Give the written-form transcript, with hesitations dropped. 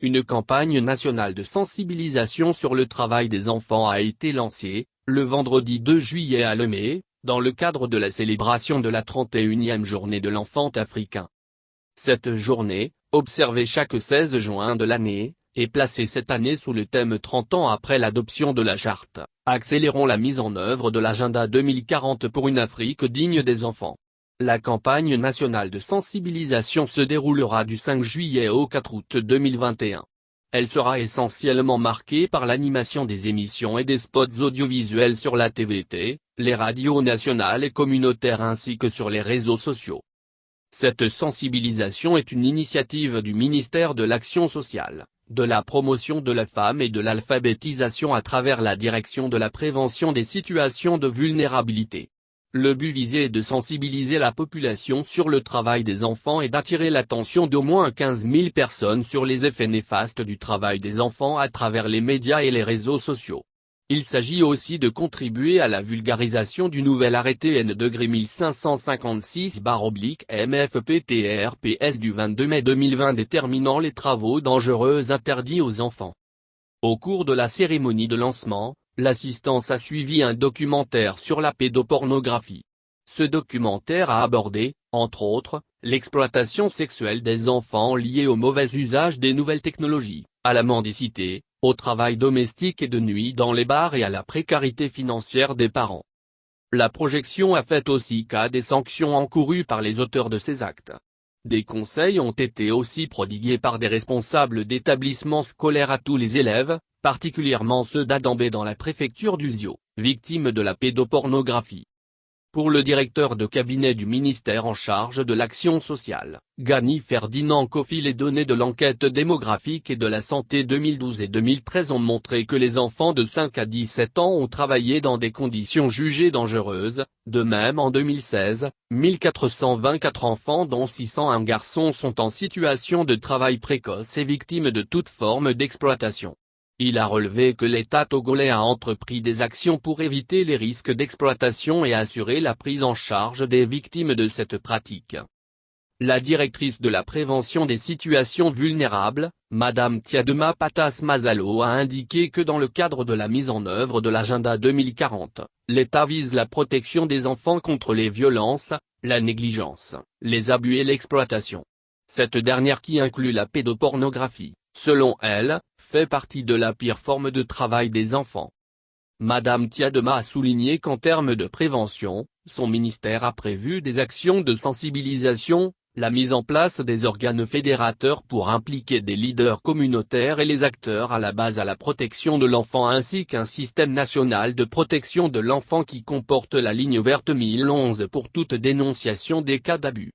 Une campagne nationale de sensibilisation sur le travail des enfants a été lancée, le vendredi 2 juillet à Lomé, dans le cadre de la célébration de la 31e journée de l'enfant africain. Cette journée, observée chaque 16 juin de l'année, est placée cette année sous le thème 30 ans après l'adoption de la charte, accélérons la mise en œuvre de l'agenda 2040 pour une Afrique digne des enfants. La campagne nationale de sensibilisation se déroulera du 5 juillet au 4 août 2021. Elle sera essentiellement marquée par l'animation des émissions et des spots audiovisuels sur la TVT, les radios nationales et communautaires ainsi que sur les réseaux sociaux. Cette sensibilisation est une initiative du ministère de l'Action sociale, de la promotion de la femme et de l'alphabétisation à travers la direction de la prévention des situations de vulnérabilité. Le but visé est de sensibiliser la population sur le travail des enfants et d'attirer l'attention d'au moins 15 000 personnes sur les effets néfastes du travail des enfants à travers les médias et les réseaux sociaux. Il s'agit aussi de contribuer à la vulgarisation du nouvel arrêté N-1556/MFPTRPS du 22 mai 2020 déterminant les travaux dangereux interdits aux enfants. Au cours de la cérémonie de lancement, l'assistance a suivi un documentaire sur la pédopornographie. Ce documentaire a abordé, entre autres, l'exploitation sexuelle des enfants liée au mauvais usage des nouvelles technologies, à la mendicité, au travail domestique et de nuit dans les bars et à la précarité financière des parents. La projection a fait aussi cas des sanctions encourues par les auteurs de ces actes. Des conseils ont été aussi prodigués par des responsables d'établissements scolaires à tous les élèves, particulièrement ceux d'Adambé dans la préfecture d'Uzio, victimes de la pédopornographie. Pour le directeur de cabinet du ministère en charge de l'action sociale, Gani Ferdinand Kofi, les données de l'enquête démographique et de la santé 2012 et 2013 ont montré que les enfants de 5 à 17 ans ont travaillé dans des conditions jugées dangereuses. De même en 2016, 1424 enfants dont 601 garçons sont en situation de travail précoce et victimes de toute forme d'exploitation. Il a relevé que l'État togolais a entrepris des actions pour éviter les risques d'exploitation et assurer la prise en charge des victimes de cette pratique. La directrice de la prévention des situations vulnérables, Madame Tiadema Patas Mazalo a indiqué que dans le cadre de la mise en œuvre de l'agenda 2040, l'État vise la protection des enfants contre les violences, la négligence, les abus et l'exploitation. Cette dernière qui inclut la pédopornographie, selon elle, fait partie de la pire forme de travail des enfants. Madame Tiadema a souligné qu'en termes de prévention, son ministère a prévu des actions de sensibilisation, la mise en place des organes fédérateurs pour impliquer des leaders communautaires et les acteurs à la base à la protection de l'enfant ainsi qu'un système national de protection de l'enfant qui comporte la ligne verte 1011 pour toute dénonciation des cas d'abus.